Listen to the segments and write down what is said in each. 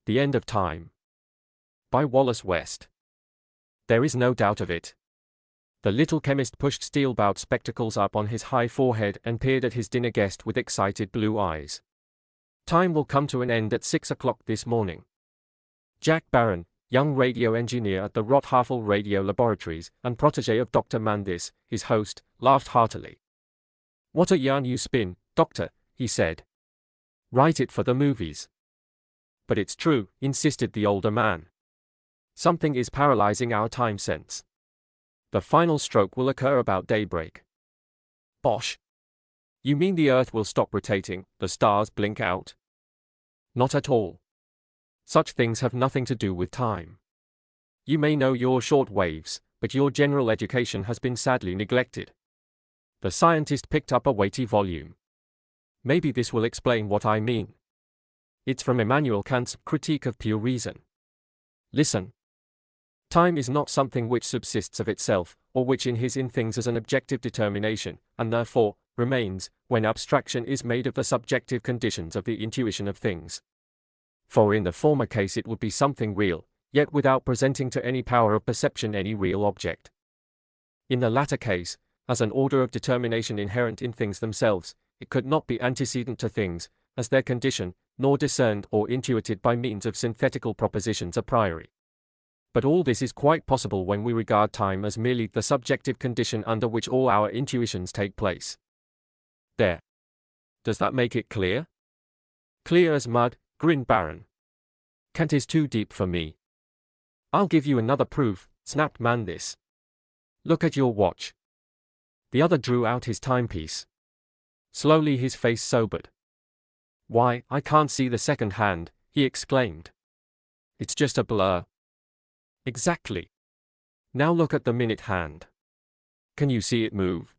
The End of Time. By Wallace West. There is no doubt of it. The little chemist pushed steel-bowed spectacles up on his high forehead and peered at his dinner guest with excited blue eyes. Time will come to an end at 6 o'clock this morning. Jack Barron, young radio engineer at the Rothafel Radio Laboratories and protégé of Dr. Mandis, his host, laughed heartily. "What a yarn you spin, Doctor," he said. "Write it for the movies." "But it's true," insisted the older man. "Something is paralyzing our time sense. The final stroke will occur about daybreak." "Bosh! You mean the Earth will stop rotating, the stars blink out?" "Not at all. Such things have nothing to do with time. You may know your short waves, but your general education has been sadly neglected." The scientist picked up a weighty volume. "Maybe this will explain what I mean. It's from Immanuel Kant's Critique of Pure Reason. Listen. Time is not something which subsists of itself, or which is in things as an objective determination, and therefore remains, when abstraction is made of the subjective conditions of the intuition of things. For in the former case it would be something real, yet without presenting to any power of perception any real object. In the latter case, as an order of determination inherent in things themselves, it could not be antecedent to things, as their condition, nor discerned or intuited by means of synthetical propositions a priori. But all this is quite possible when we regard time as merely the subjective condition under which all our intuitions take place. There. Does that make it clear?" "Clear as mud," grinned Barron. "Kant is too deep for me." "I'll give you another proof," snapped Mandis. "Look at your watch." The other drew out his timepiece. Slowly his face sobered. "Why, I can't see the second hand," he exclaimed. "It's just a blur." "Exactly. Now look at the minute hand. Can you see it move?"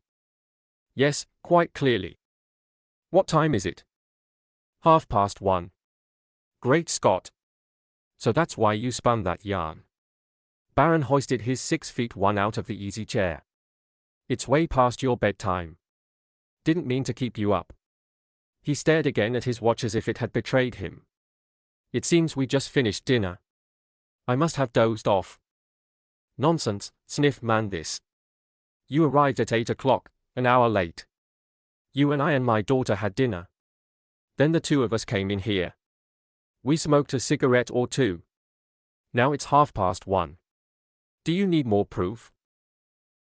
"Yes, quite clearly." "What time is it?" 1:30. "Great Scott! So that's why you spun that yarn." Barron hoisted his 6'1" out of the easy chair. "It's way past your bedtime. Didn't mean to keep you up." He stared again at his watch as if it had betrayed him. "It seems we just finished dinner. I must have dozed off." "Nonsense," sniffed Mandis. "You arrived at 8 o'clock, an hour late. You and I and my daughter had dinner. Then the two of us came in here. We smoked a cigarette or two. Now it's 1:30. Do you need more proof?"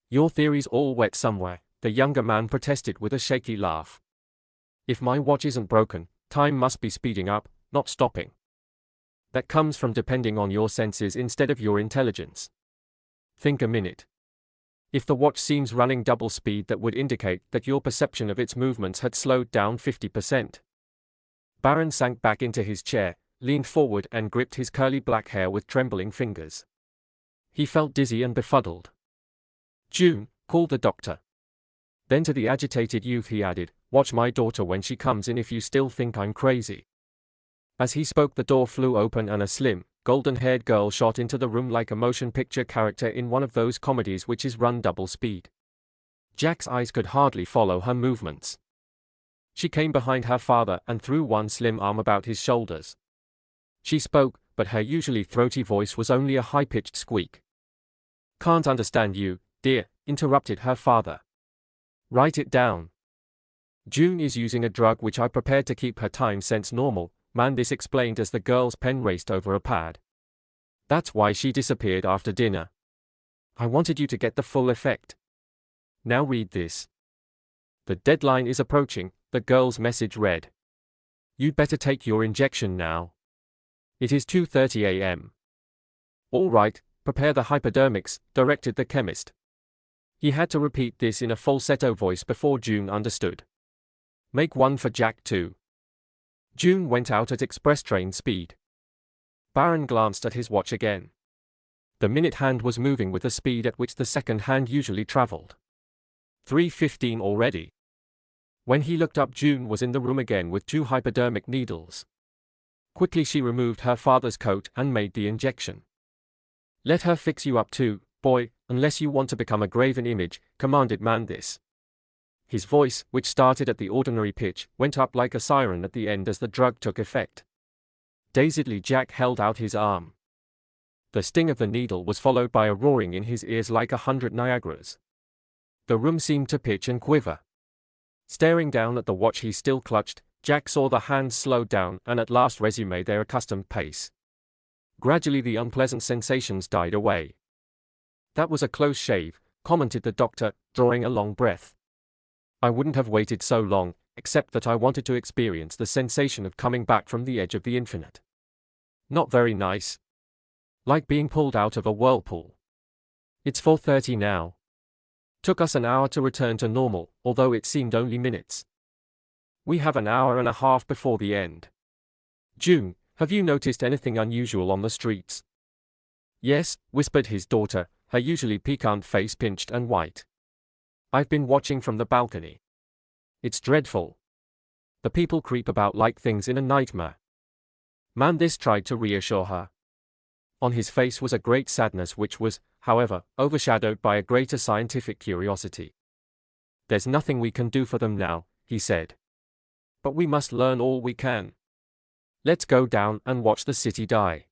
"Your theory's all wet somewhere," the younger man protested with a shaky laugh. "If my watch isn't broken, time must be speeding up, not stopping. That comes from depending on your senses instead of your intelligence. Think a minute. If the watch seems running double speed, that would indicate that your perception of its movements had slowed down 50%. Barron sank back into his chair, leaned forward and gripped his curly black hair with trembling fingers. He felt dizzy and befuddled. "June, call the doctor." Then to the agitated youth he added, "Watch my daughter when she comes in if you still think I'm crazy." As he spoke, the door flew open and a slim, golden-haired girl shot into the room like a motion picture character in one of those comedies which is run double speed. Jack's eyes could hardly follow her movements. She came behind her father and threw one slim arm about his shoulders. She spoke, but her usually throaty voice was only a high-pitched squeak. "Can't understand you, dear," interrupted her father. "Write it down." "June is using a drug which I prepared to keep her time sense normal," Mandis explained as the girl's pen raced over a pad. "That's why she disappeared after dinner. I wanted you to get the full effect. Now read this." "The deadline is approaching," the girl's message read. "You'd better take your injection now. It is 2:30 a.m. "All right, prepare the hypodermics," directed the chemist. He had to repeat this in a falsetto voice before June understood. "Make one for Jack too." June went out at express train speed. Barron glanced at his watch again. The minute hand was moving with the speed at which the second hand usually traveled. 3:15 already. When he looked up, June was in the room again with 2 hypodermic needles. Quickly she removed her father's coat and made the injection. "Let her fix you up too, boy, unless you want to become a graven image," commanded Mandis. His voice, which started at the ordinary pitch, went up like a siren at the end as the drug took effect. Dazedly, Jack held out his arm. The sting of the needle was followed by a roaring in his ears like 100 Niagaras. The room seemed to pitch and quiver. Staring down at the watch he still clutched, Jack saw the hands slow down and at last resume their accustomed pace. Gradually the unpleasant sensations died away. "That was a close shave," commented the doctor, drawing a long breath. "I wouldn't have waited so long, except that I wanted to experience the sensation of coming back from the edge of the infinite. Not very nice. Like being pulled out of a whirlpool. It's 4:30 now. Took us an hour to return to normal, although it seemed only minutes. We have an hour and a half before the end. June, have you noticed anything unusual on the streets?" "Yes," whispered his daughter, her usually piquant face pinched and white. "I've been watching from the balcony. It's dreadful. The people creep about like things in a nightmare." Mandis tried to reassure her. On his face was a great sadness which was, however, overshadowed by a greater scientific curiosity. "There's nothing we can do for them now," he said. "But we must learn all we can. Let's go down and watch the city die."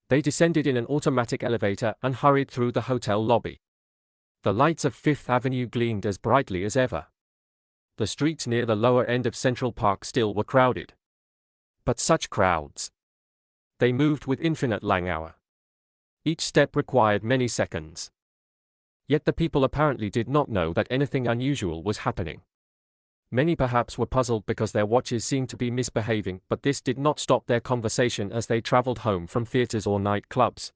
They descended in an automatic elevator and hurried through the hotel lobby. The lights of Fifth Avenue gleamed as brightly as ever. The streets near the lower end of Central Park still were crowded. But such crowds! They moved with infinite languor. Each step required many seconds. Yet the people apparently did not know that anything unusual was happening. Many perhaps were puzzled because their watches seemed to be misbehaving, but this did not stop their conversation as they traveled home from theaters or nightclubs.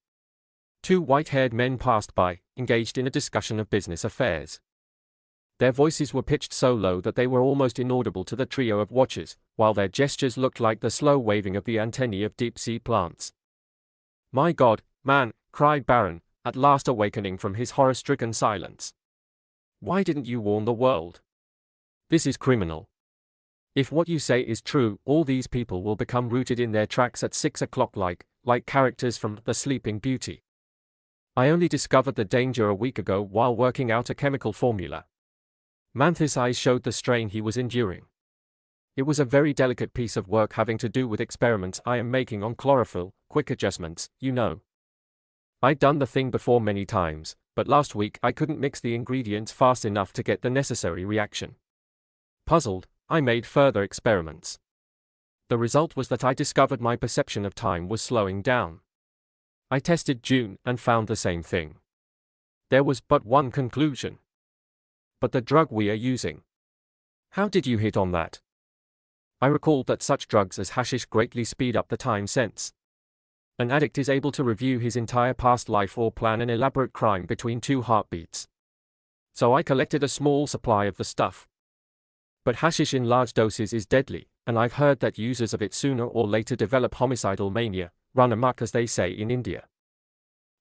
Two white-haired men passed by, engaged in a discussion of business affairs. Their voices were pitched so low that they were almost inaudible to the trio of watchers, while their gestures looked like the slow waving of the antennae of deep-sea plants. "My God, man," cried Baron, at last awakening from his horror-stricken silence. "Why didn't you warn the world? This is criminal. If what you say is true, all these people will become rooted in their tracks at 6 o'clock like characters from The Sleeping Beauty. I only discovered the danger a week ago while working out a chemical formula." Manthis' eyes showed the strain he was enduring. "It was a very delicate piece of work having to do with experiments I am making on chlorophyll, quick adjustments, you know. I'd done the thing before many times, but last week I couldn't mix the ingredients fast enough to get the necessary reaction. Puzzled, I made further experiments. The result was that I discovered my perception of time was slowing down. I tested June and found the same thing. There was but one conclusion. But the drug we are using. How did you hit on that?" I recalled that such drugs as hashish greatly speed up the time sense. An addict is able to review his entire past life or plan an elaborate crime between two heartbeats. So I collected a small supply of the stuff. But hashish in large doses is deadly, and I've heard that users of it sooner or later develop homicidal mania, run amok as they say in India.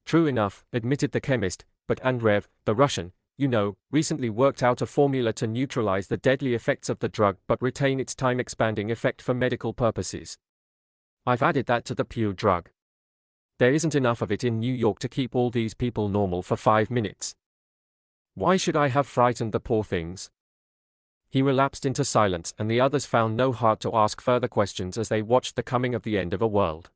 "True enough," admitted the chemist, "but Andreev, the Russian, you know, recently worked out a formula to neutralize the deadly effects of the drug but retain its time-expanding effect for medical purposes. I've added that to the pure drug. There isn't enough of it in New York to keep all these people normal for 5 minutes. Why should I have frightened the poor things?" He relapsed into silence, and the others found no heart to ask further questions as they watched the coming of the end of a world.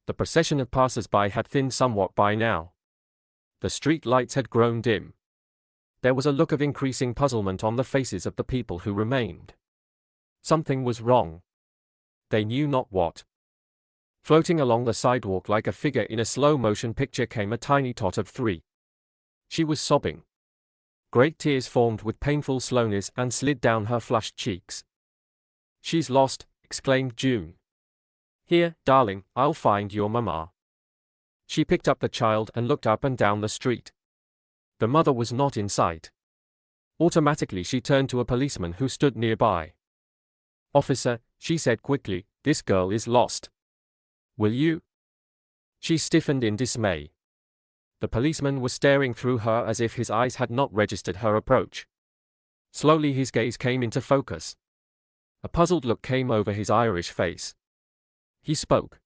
The procession of passers-by had thinned somewhat by now. The street lights had grown dim. There was a look of increasing puzzlement on the faces of the people who remained. Something was wrong. They knew not what. Floating along the sidewalk like a figure in a slow-motion picture came a tiny tot of 3. She was sobbing. Great tears formed with painful slowness and slid down her flushed cheeks. "She's lost," exclaimed June. "Here, darling, I'll find your mama." She picked up the child and looked up and down the street. The mother was not in sight. Automatically she turned to a policeman who stood nearby. "Officer," she said quickly, "this girl is lost. Will you?" She stiffened in dismay. The policeman was staring through her as if his eyes had not registered her approach. Slowly his gaze came into focus. A puzzled look came over his Irish face. He spoke.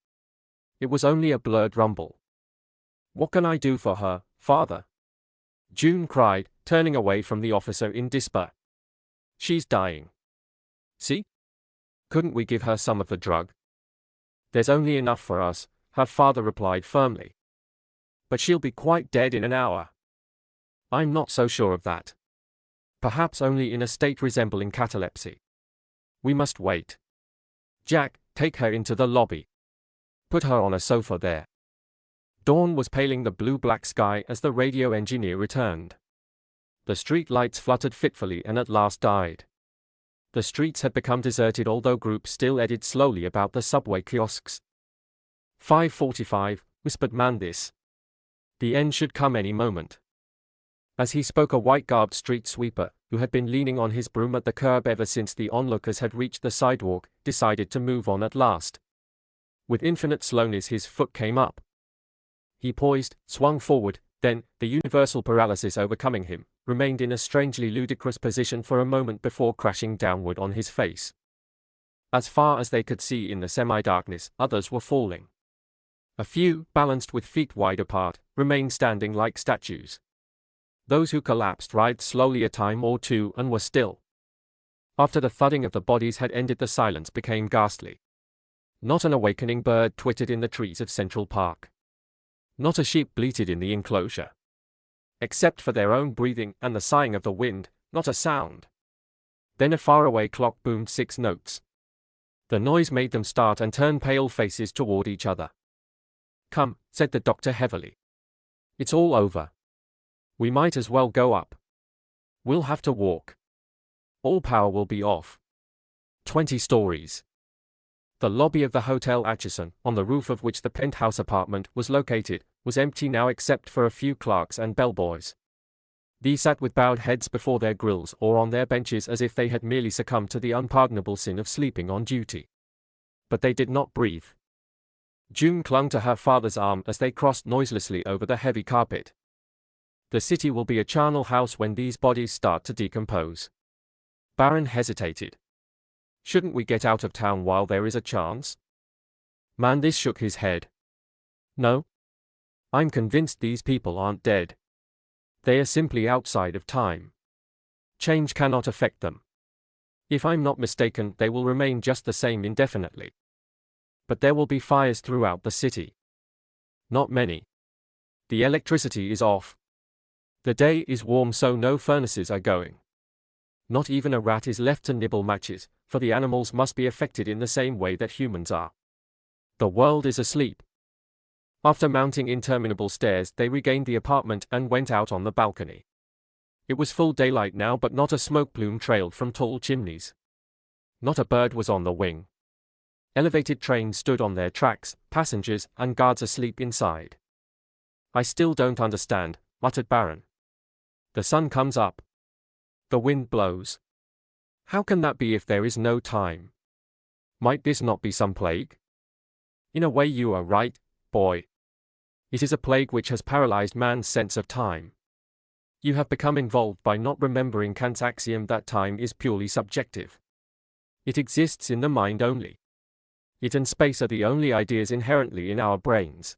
It was only a blurred rumble. "What can I do for her, father?" June cried, turning away from the officer in despair. "She's dying. See? Couldn't we give her some of the drug?" There's only enough for us, her father replied firmly. But she'll be quite dead in an hour. I'm not so sure of that. Perhaps only in a state resembling catalepsy. We must wait. Jack, take her into the lobby. Put her on a sofa there. Dawn was paling the blue-black sky as the radio engineer returned. The street lights fluttered fitfully and at last died. The streets had become deserted, although groups still eddied slowly about the subway kiosks. 5:45, whispered Mandis. The end should come any moment. As he spoke, a white-garbed street sweeper, who had been leaning on his broom at the curb ever since the onlookers had reached the sidewalk, decided to move on at last. With infinite slowness his foot came up. He poised, swung forward, then, the universal paralysis overcoming him, remained in a strangely ludicrous position for a moment before crashing downward on his face. As far as they could see in the semi-darkness, others were falling. A few, balanced with feet wide apart, remained standing like statues. Those who collapsed writhed slowly a time or two and were still. After the thudding of the bodies had ended, the silence became ghastly. Not an awakening bird twittered in the trees of Central Park. Not a sheep bleated in the enclosure. Except for their own breathing and the sighing of the wind, not a sound. Then a faraway clock boomed 6 notes. The noise made them start and turn pale faces toward each other. Come, said the doctor heavily. It's all over. We might as well go up. We'll have to walk. All power will be off. 20 stories. The lobby of the Hotel Atchison, on the roof of which the penthouse apartment was located, was empty now except for a few clerks and bellboys. These sat with bowed heads before their grills or on their benches as if they had merely succumbed to the unpardonable sin of sleeping on duty. But they did not breathe. June clung to her father's arm as they crossed noiselessly over the heavy carpet. The city will be a charnel house when these bodies start to decompose. Baron hesitated. Shouldn't we get out of town while there is a chance? Mandis shook his head. No. I'm convinced these people aren't dead. They are simply outside of time. Change cannot affect them. If I'm not mistaken, they will remain just the same indefinitely. But there will be fires throughout the city. Not many. The electricity is off. The day is warm, so no furnaces are going. Not even a rat is left to nibble matches, for the animals must be affected in the same way that humans are. The world is asleep. After mounting interminable stairs, they regained the apartment and went out on the balcony. It was full daylight now, but not a smoke plume trailed from tall chimneys. Not a bird was on the wing. Elevated trains stood on their tracks, passengers and guards asleep inside. I still don't understand, muttered Baron. The sun comes up. The wind blows. How can that be if there is no time? Might this not be some plague? In a way you are right, boy. It is a plague which has paralyzed man's sense of time. You have become involved by not remembering Kant's axiom that time is purely subjective. It exists in the mind only. It and space are the only ideas inherently in our brains.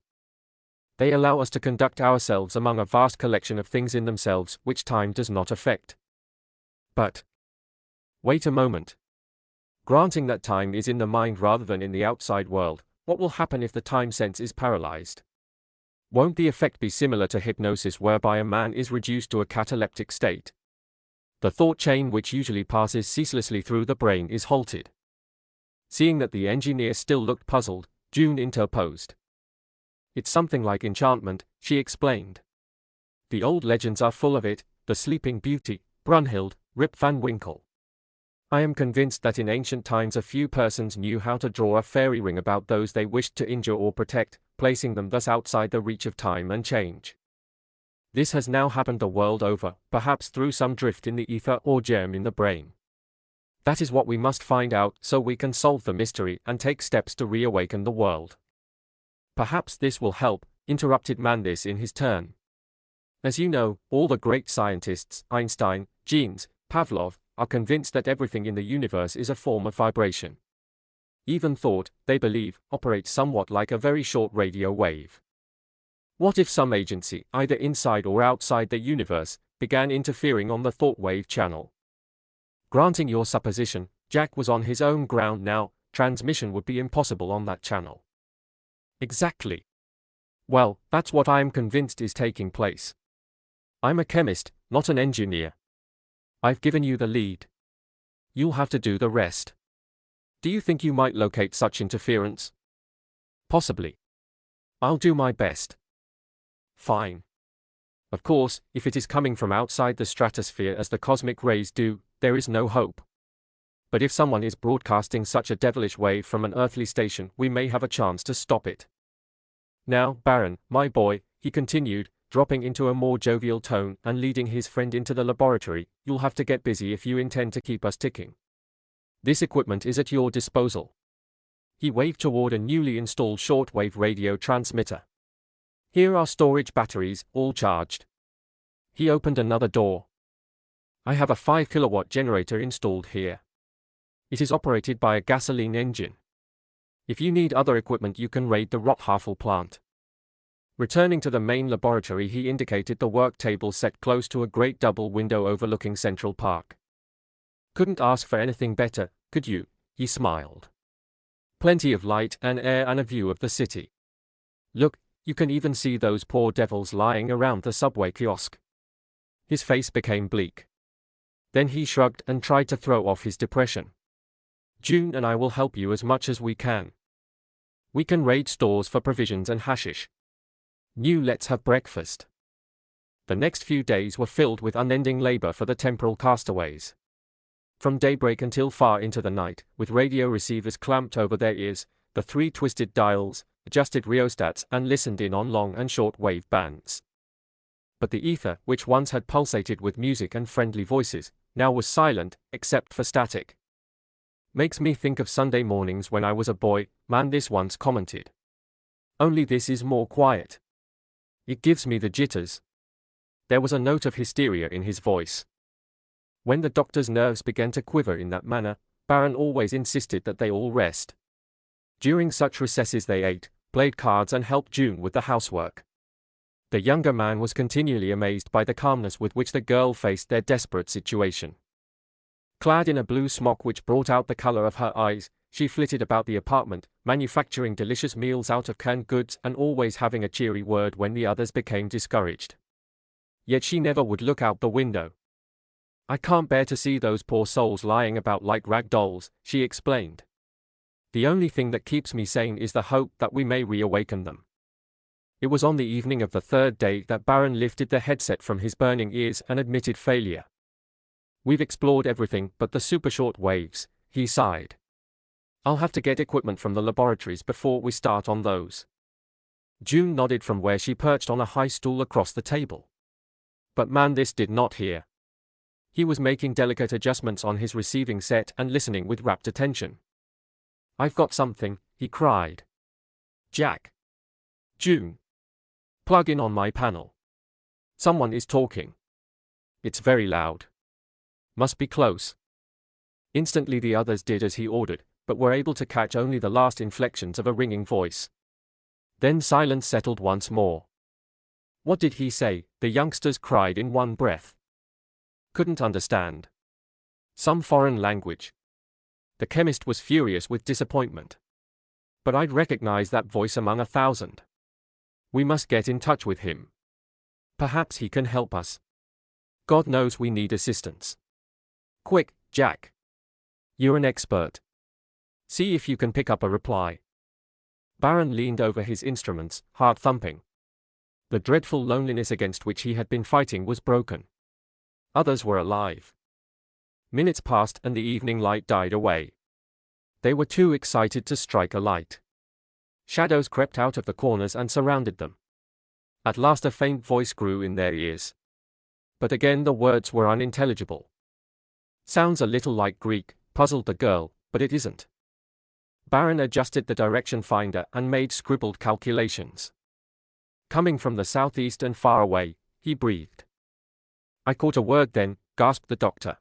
They allow us to conduct ourselves among a vast collection of things in themselves which time does not affect. But wait a moment. Granting that time is in the mind rather than in the outside world, what will happen if the time sense is paralyzed? Won't the effect be similar to hypnosis, whereby a man is reduced to a cataleptic state? The thought chain which usually passes ceaselessly through the brain is halted. Seeing that the engineer still looked puzzled, June interposed. It's something like enchantment, she explained. The old legends are full of it, the Sleeping Beauty, Brunhild, Rip Van Winkle. I am convinced that in ancient times a few persons knew how to draw a fairy ring about those they wished to injure or protect, placing them thus outside the reach of time and change. This has now happened the world over, perhaps through some drift in the ether or germ in the brain. That is what we must find out so we can solve the mystery and take steps to reawaken the world. Perhaps this will help, interrupted Mandis in his turn. As you know, all the great scientists, Einstein, Jeans, Pavlov, are convinced that everything in the universe is a form of vibration. Even thought, they believe, operates somewhat like a very short radio wave. What if some agency, either inside or outside the universe, began interfering on the thought wave channel? Granting your supposition, Jack was on his own ground now, transmission would be impossible on that channel. Exactly. Well, that's what I'm convinced is taking place. I'm a chemist, not an engineer. I've given you the lead. You'll have to do the rest. Do you think you might locate such interference? Possibly. I'll do my best. Fine. Of course, if it is coming from outside the stratosphere as the cosmic rays do, there is no hope. But if someone is broadcasting such a devilish wave from an earthly station, we may have a chance to stop it. Now, Baron, my boy, he continued, dropping into a more jovial tone and leading his friend into the laboratory, you'll have to get busy if you intend to keep us ticking. This equipment is at your disposal. He waved toward a newly installed shortwave radio transmitter. Here are storage batteries, all charged. He opened another door. I have a 5 kilowatt generator installed here. It is operated by a gasoline engine. If you need other equipment, you can raid the Rothhafel plant. Returning to the main laboratory, he indicated the work table set close to a great double window overlooking Central Park. Couldn't ask for anything better, could you? He smiled. Plenty of light and air and a view of the city. Look, you can even see those poor devils lying around the subway kiosk. His face became bleak. Then he shrugged and tried to throw off his depression. June and I will help you as much as we can. We can raid stores for provisions and hashish. Let's have breakfast. The next few days were filled with unending labor for the temporal castaways. From daybreak until far into the night, with radio receivers clamped over their ears, the three twisted dials, adjusted rheostats and listened in on long and short wave bands. But the ether, which once had pulsated with music and friendly voices, now was silent, except for static. Makes me think of Sunday mornings when I was a boy, man, this once commented. Only this is more quiet. It gives me the jitters. There was a note of hysteria in his voice. When the doctor's nerves began to quiver in that manner, Baron always insisted that they all rest. During such recesses they ate, played cards and helped June with the housework. The younger man was continually amazed by the calmness with which the girl faced their desperate situation. Clad in a blue smock which brought out the color of her eyes, she flitted about the apartment, manufacturing delicious meals out of canned goods and always having a cheery word when the others became discouraged. Yet she never would look out the window. I can't bear to see those poor souls lying about like rag dolls, she explained. The only thing that keeps me sane is the hope that we may reawaken them. It was on the evening of the third day that Baron lifted the headset from his burning ears and admitted failure. We've explored everything but the super-short waves, he sighed. I'll have to get equipment from the laboratories before we start on those. June nodded from where she perched on a high stool across the table. But man, this did not hear. He was making delicate adjustments on his receiving set and listening with rapt attention. I've got something, he cried. Jack. June. Plug in on my panel. Someone is talking. It's very loud. Must be close. Instantly the others did as he ordered, but were able to catch only the last inflections of a ringing voice. Then silence settled once more. What did he say? The youngsters cried in one breath. Couldn't understand. Some foreign language. The chemist was furious with disappointment. But I'd recognize that voice among 1,000. We must get in touch with him. Perhaps he can help us. God knows we need assistance. Quick, Jack. You're an expert. See if you can pick up a reply. Baron leaned over his instruments, heart thumping. The dreadful loneliness against which he had been fighting was broken. Others were alive. Minutes passed and the evening light died away. They were too excited to strike a light. Shadows crept out of the corners and surrounded them. At last a faint voice grew in their ears. But again the words were unintelligible. Sounds a little like Greek, puzzled the girl, but it isn't. Baron adjusted the direction finder and made scribbled calculations. Coming from the southeast and far away, he breathed. I caught a word then, gasped the doctor.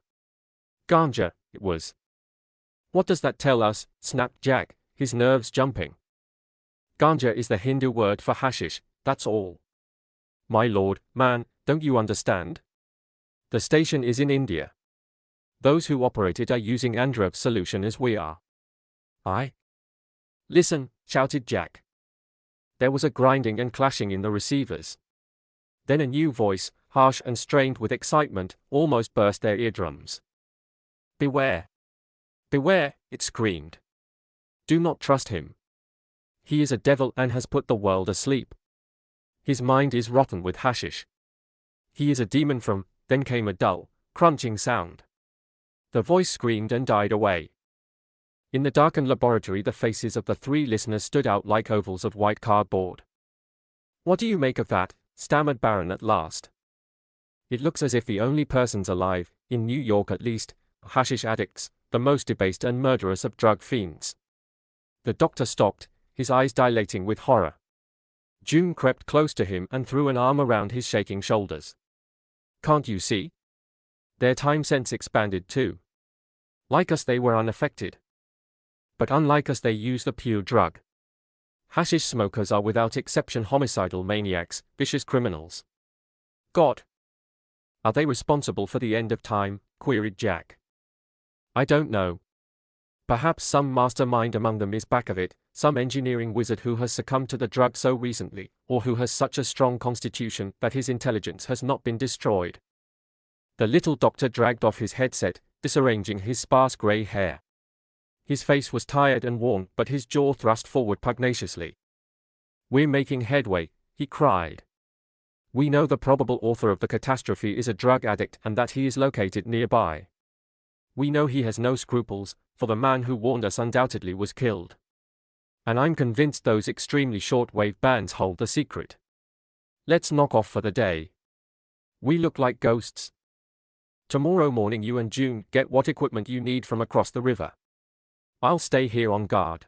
Ganja, it was. What does that tell us? Snapped Jack, his nerves jumping. Ganja is the Hindu word for hashish, that's all. My lord, man, don't you understand? The station is in India. Those who operate it are using Andrev's solution as we are. Listen, shouted Jack. There was a grinding and clashing in the receivers. Then a new voice, harsh and strained with excitement, almost burst their eardrums. "Beware! Beware!" it screamed. "Do not trust him. He is a devil and has put the world asleep. His mind is rotten with hashish. He is a demon from—" Then came a dull, crunching sound. The voice screamed and died away. In the darkened laboratory, the faces of the three listeners stood out like ovals of white cardboard. "What do you make of that?" stammered Baron at last. "It looks as if the only persons alive, in New York at least, are hashish addicts, the most debased and murderous of drug fiends." The doctor stopped, his eyes dilating with horror. June crept close to him and threw an arm around his shaking shoulders. "Can't you see? Their time sense expanded too. Like us, they were unaffected. But unlike us, they use the pure drug. Hashish smokers are without exception homicidal maniacs, vicious criminals." "God! Are they responsible for the end of time?" queried Jack. "I don't know. Perhaps some mastermind among them is back of it, some engineering wizard who has succumbed to the drug so recently, or who has such a strong constitution that his intelligence has not been destroyed." The little doctor dragged off his headset, disarranging his sparse grey hair. His face was tired and worn, but his jaw thrust forward pugnaciously. "We're making headway," he cried. "We know the probable author of the catastrophe is a drug addict and that he is located nearby. We know he has no scruples, for the man who warned us undoubtedly was killed. And I'm convinced those extremely short-wave bands hold the secret. Let's knock off for the day. We look like ghosts. Tomorrow morning you and June get what equipment you need from across the river. I'll stay here on guard.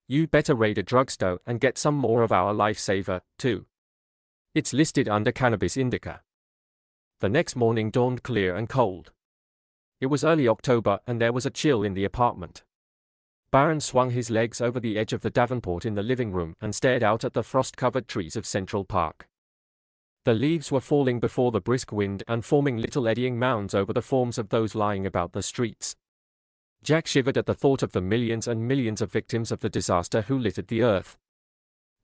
You'd better raid a drugstore and get some more of our lifesaver, too. It's listed under cannabis indica." The next morning dawned clear and cold. It was early October and there was a chill in the apartment. Baron swung his legs over the edge of the davenport in the living room and stared out at the frost-covered trees of Central Park. The leaves were falling before the brisk wind and forming little eddying mounds over the forms of those lying about the streets. Jack shivered at the thought of the millions and millions of victims of the disaster who littered the earth.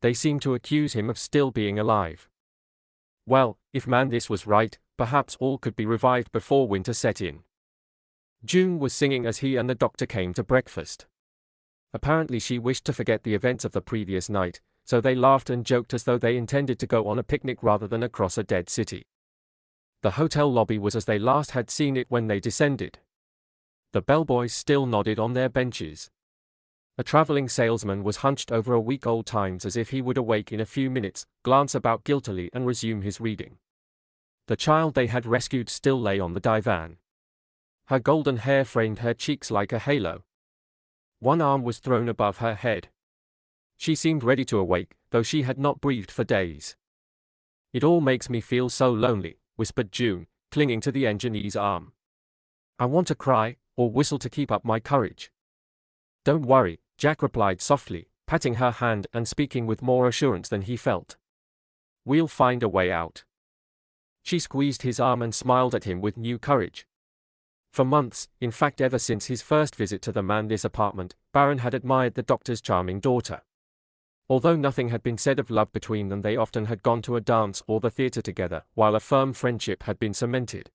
They seemed to accuse him of still being alive. Well, if this was right, perhaps all could be revived before winter set in. June was singing as he and the doctor came to breakfast. Apparently she wished to forget the events of the previous night, so they laughed and joked as though they intended to go on a picnic rather than across a dead city. The hotel lobby was as they last had seen it when they descended. The bellboys still nodded on their benches. A traveling salesman was hunched over a week-old Times as if he would awake in a few minutes, glance about guiltily and resume his reading. The child they had rescued still lay on the divan. Her golden hair framed her cheeks like a halo. One arm was thrown above her head. She seemed ready to awake, though she had not breathed for days. "It all makes me feel so lonely," whispered June, clinging to the engineer's arm. "I want to cry, or whistle to keep up my courage." "Don't worry," Jack replied softly, patting her hand and speaking with more assurance than he felt. "We'll find a way out." She squeezed his arm and smiled at him with new courage. For months, in fact ever since his first visit to the Mandis apartment, Baron had admired the doctor's charming daughter. Although nothing had been said of love between them, they often had gone to a dance or the theater together, while a firm friendship had been cemented.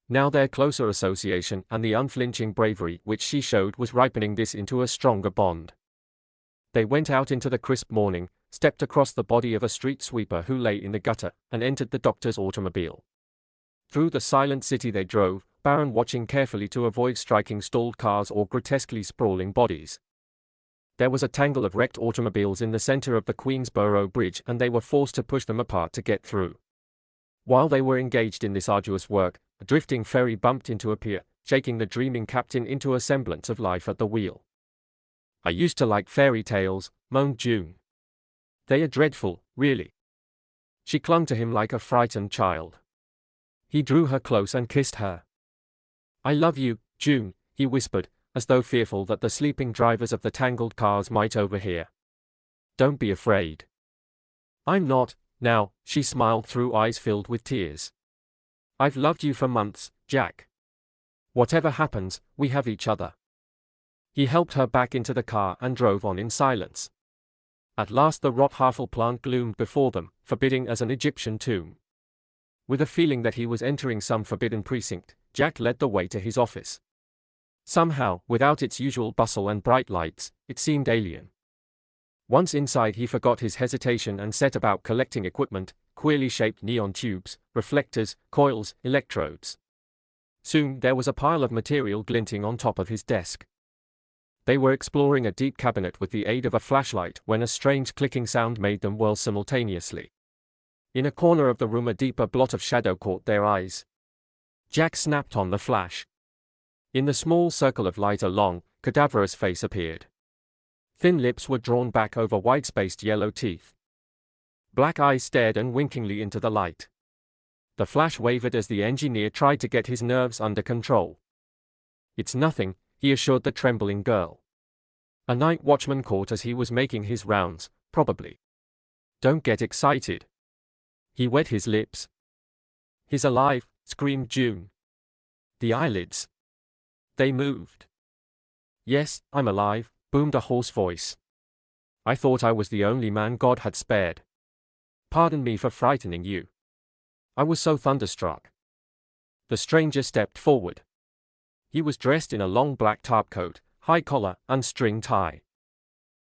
Now their closer association and the unflinching bravery which she showed was ripening this into a stronger bond. They went out into the crisp morning, stepped across the body of a street sweeper who lay in the gutter, and entered the doctor's automobile. Through the silent city they drove, Baron watching carefully to avoid striking stalled cars or grotesquely sprawling bodies. There was a tangle of wrecked automobiles in the center of the Queensboro Bridge and they were forced to push them apart to get through. While they were engaged in this arduous work, a drifting ferry bumped into a pier, shaking the dreaming captain into a semblance of life at the wheel. "I used to like fairy tales," moaned June. "They are dreadful, really." She clung to him like a frightened child. He drew her close and kissed her. "I love you, June," he whispered, as though fearful that the sleeping drivers of the tangled cars might overhear. "Don't be afraid." "I'm not, now," she smiled through eyes filled with tears. "I've loved you for months, Jack. Whatever happens, we have each other." He helped her back into the car and drove on in silence. At last the Rothhavel plant gloomed before them, forbidding as an Egyptian tomb. With a feeling that he was entering some forbidden precinct, Jack led the way to his office. Somehow, without its usual bustle and bright lights, it seemed alien. Once inside he forgot his hesitation and set about collecting equipment, queerly shaped neon tubes, reflectors, coils, electrodes. Soon there was a pile of material glinting on top of his desk. They were exploring a deep cabinet with the aid of a flashlight when a strange clicking sound made them whirl simultaneously. In a corner of the room a deeper blot of shadow caught their eyes. Jack snapped on the flash. In the small circle of light a long, cadaverous face appeared. Thin lips were drawn back over wide-spaced yellow teeth. Black eyes stared unwinkingly into the light. The flash wavered as the engineer tried to get his nerves under control. "It's nothing," he assured the trembling girl. "A night watchman caught as he was making his rounds, probably." "Don't get excited." He wet his lips. "He's alive," screamed June. The eyelids. They moved. "Yes, I'm alive," boomed a hoarse voice. "I thought I was the only man God had spared. Pardon me for frightening you. I was so thunderstruck." The stranger stepped forward. He was dressed in a long black topcoat, high collar, and string tie.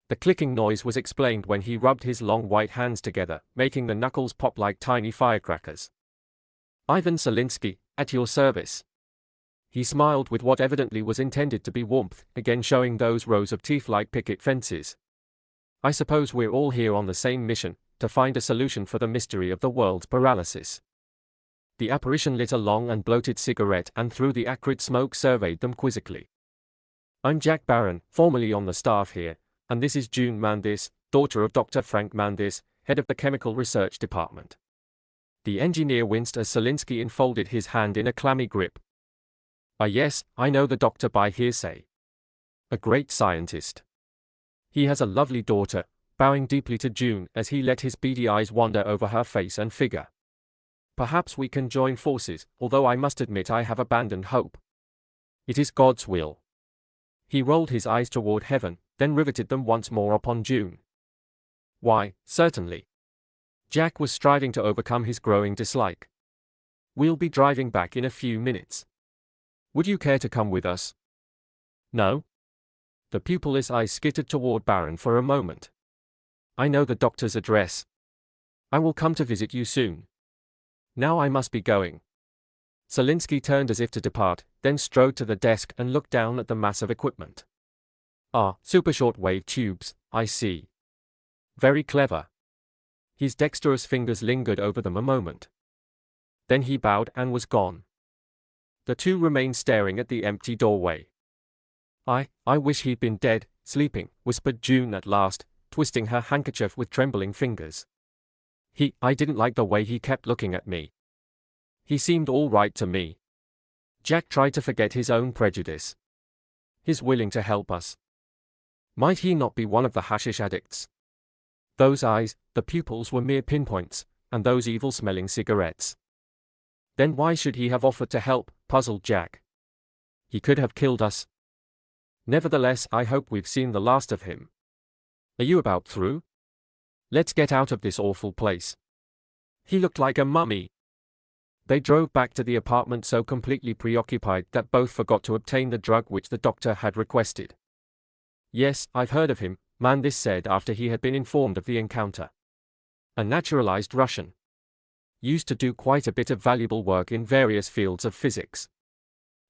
The clicking noise was explained when he rubbed his long white hands together, making the knuckles pop like tiny firecrackers. "Ivan Selinsky, at your service." He smiled with what evidently was intended to be warmth, again showing those rows of teeth like picket fences. "I suppose we're all here on the same mission, to find a solution for the mystery of the world's paralysis." The apparition lit a long and bloated cigarette and through the acrid smoke surveyed them quizzically. "I'm Jack Barron, formerly on the staff here, and this is June Mandis, daughter of Dr. Frank Mandis, head of the Chemical Research Department." The engineer winced as Selinsky enfolded his hand in a clammy grip. "Ah yes, I know the doctor by hearsay. A great scientist. He has a lovely daughter," bowing deeply to June as he let his beady eyes wander over her face and figure. "Perhaps we can join forces, although I must admit I have abandoned hope. It is God's will." He rolled his eyes toward heaven, then riveted them once more upon June. "Why, certainly." Jack was striving to overcome his growing dislike. "We'll be driving back in a few minutes. Would you care to come with us?" "No." The pupilless eyes skittered toward Barron for a moment. "I know the doctor's address. I will come to visit you soon. Now I must be going." Selinsky turned as if to depart, then strode to the desk and looked down at the mass of equipment. "Ah, super short-wave tubes, I see. Very clever." His dexterous fingers lingered over them a moment. Then he bowed and was gone. The two remained staring at the empty doorway. I wish he'd been dead, sleeping," whispered June at last, twisting her handkerchief with trembling fingers. I didn't like the way he kept looking at me. He seemed all right to me." Jack tried to forget his own prejudice. "He's willing to help us. Might he not be one of the hashish addicts? Those eyes, the pupils were mere pinpoints, and those evil-smelling cigarettes. Then why should he have offered to help?" puzzled Jack. "He could have killed us. Nevertheless, I hope we've seen the last of him. Are you about through? Let's get out of this awful place. He looked like a mummy." They drove back to the apartment so completely preoccupied that both forgot to obtain the drug which the doctor had requested. "Yes, I've heard of him," Mandis said after he had been informed of the encounter. "A naturalized Russian. Used to do quite a bit of valuable work in various fields of physics.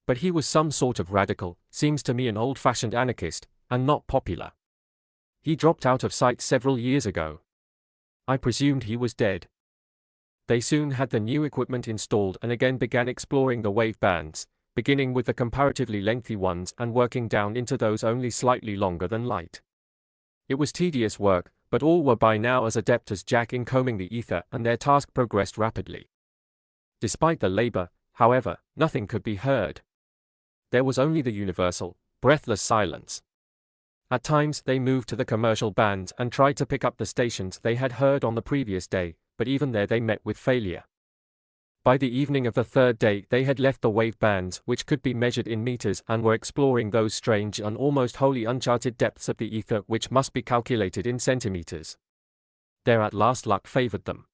But he was some sort of radical, seems to me an old-fashioned anarchist, and not popular. He dropped out of sight several years ago. I presumed he was dead." They soon had the new equipment installed and again began exploring the wave bands, beginning with the comparatively lengthy ones and working down into those only slightly longer than light. It was tedious work, but all were by now as adept as Jack in combing the ether, and their task progressed rapidly. Despite the labor, however, nothing could be heard. There was only the universal, breathless silence. At times they moved to the commercial bands and tried to pick up the stations they had heard on the previous day, but even there they met with failure. By the evening of the third day they had left the wave bands, which could be measured in meters, and were exploring those strange and almost wholly uncharted depths of the ether which must be calculated in centimeters. There at last luck favored them.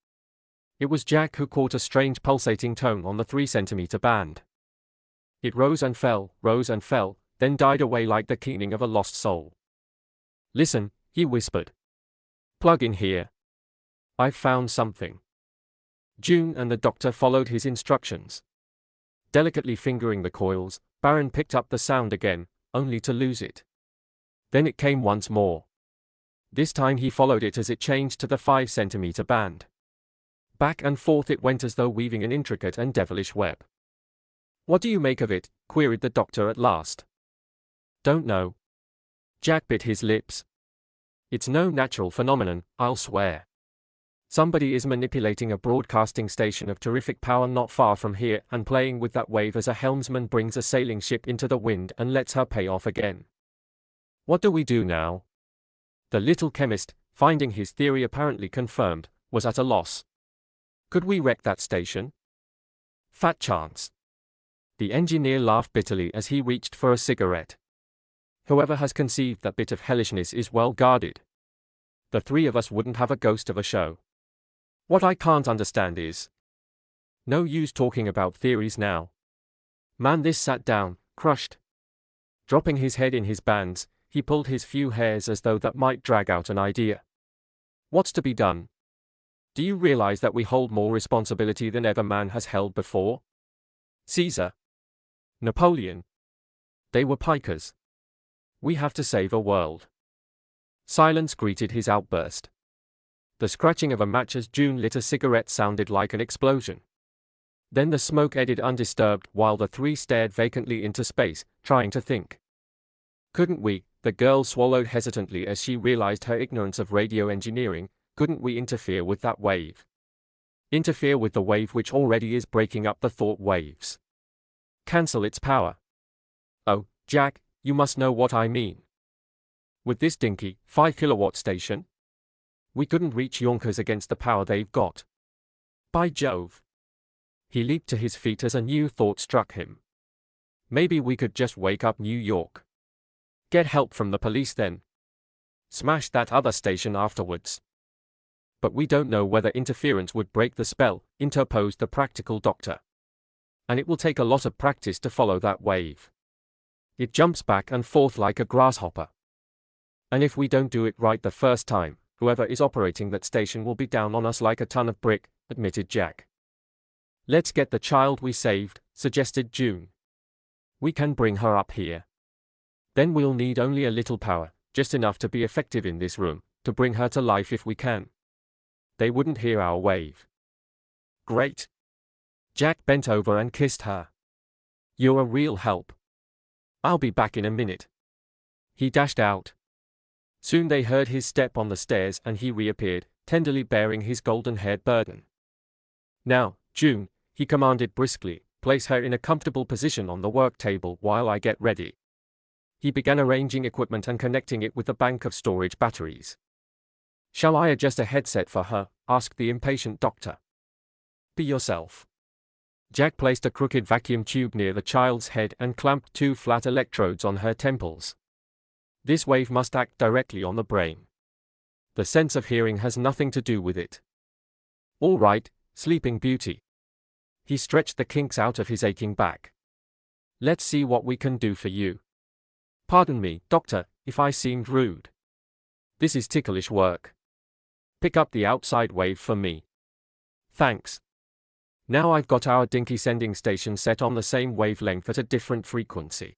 It was Jack who caught a strange pulsating tone on the 3-centimeter band. It rose and fell, then died away like the keening of a lost soul. "Listen," he whispered. "Plug in here. I've found something." June and the doctor followed his instructions. Delicately fingering the coils, Baron picked up the sound again, only to lose it. Then it came once more. This time he followed it as it changed to the 5-centimeter band. Back and forth it went as though weaving an intricate and devilish web. "What do you make of it?" queried the doctor at last. "Don't know." Jack bit his lips. "It's no natural phenomenon, I'll swear. Somebody is manipulating a broadcasting station of terrific power not far from here and playing with that wave as a helmsman brings a sailing ship into the wind and lets her pay off again. What do we do now?" The little chemist, finding his theory apparently confirmed, was at a loss. "Could we wreck that station?" "Fat chance." The engineer laughed bitterly as he reached for a cigarette. "Whoever has conceived that bit of hellishness is well guarded. The three of us wouldn't have a ghost of a show. What I can't understand is, no use talking about theories now." Mandis sat down, crushed. Dropping his head in his bands, he pulled his few hairs as though that might drag out an idea. "What's to be done? Do you realize that we hold more responsibility than ever man has held before? Caesar, Napoleon, they were pikers. We have to save a world." Silence greeted his outburst. The scratching of a match as June lit a cigarette sounded like an explosion. Then the smoke eddied undisturbed while the three stared vacantly into space, trying to think. "Couldn't we," the girl swallowed hesitantly as she realized her ignorance of radio engineering, "couldn't we interfere with that wave? Interfere with the wave which already is breaking up the thought waves. Cancel its power. Oh, Jack, you must know what I mean. With this dinky, 5-kilowatt station? We couldn't reach Yonkers against the power they've got. By Jove." He leaped to his feet as a new thought struck him. "Maybe we could just wake up New York. Get help from the police then. Smash that other station afterwards." "But we don't know whether interference would break the spell," interposed the practical doctor. "And it will take a lot of practice to follow that wave. It jumps back and forth like a grasshopper. And if we don't do it right the first time, whoever is operating that station will be down on us like a ton of brick," admitted Jack. "Let's get the child we saved," suggested June. "We can bring her up here. Then we'll need only a little power, just enough to be effective in this room, to bring her to life if we can. They wouldn't hear our wave." "Great." Jack bent over and kissed her. "You're a real help. I'll be back in a minute." He dashed out. Soon they heard his step on the stairs and he reappeared, tenderly bearing his golden-haired burden. "Now, June," he commanded briskly, "place her in a comfortable position on the work table while I get ready." He began arranging equipment and connecting it with a bank of storage batteries. "Shall I adjust a headset for her?" asked the impatient doctor. "Be yourself." Jack placed a crooked vacuum tube near the child's head and clamped 2 flat electrodes on her temples. "This wave must act directly on the brain. The sense of hearing has nothing to do with it. All right, Sleeping Beauty." He stretched the kinks out of his aching back. "Let's see what we can do for you. Pardon me, doctor, if I seemed rude. This is ticklish work. Pick up the outside wave for me." "Thanks. Now I've got our dinky sending station set on the same wavelength at a different frequency.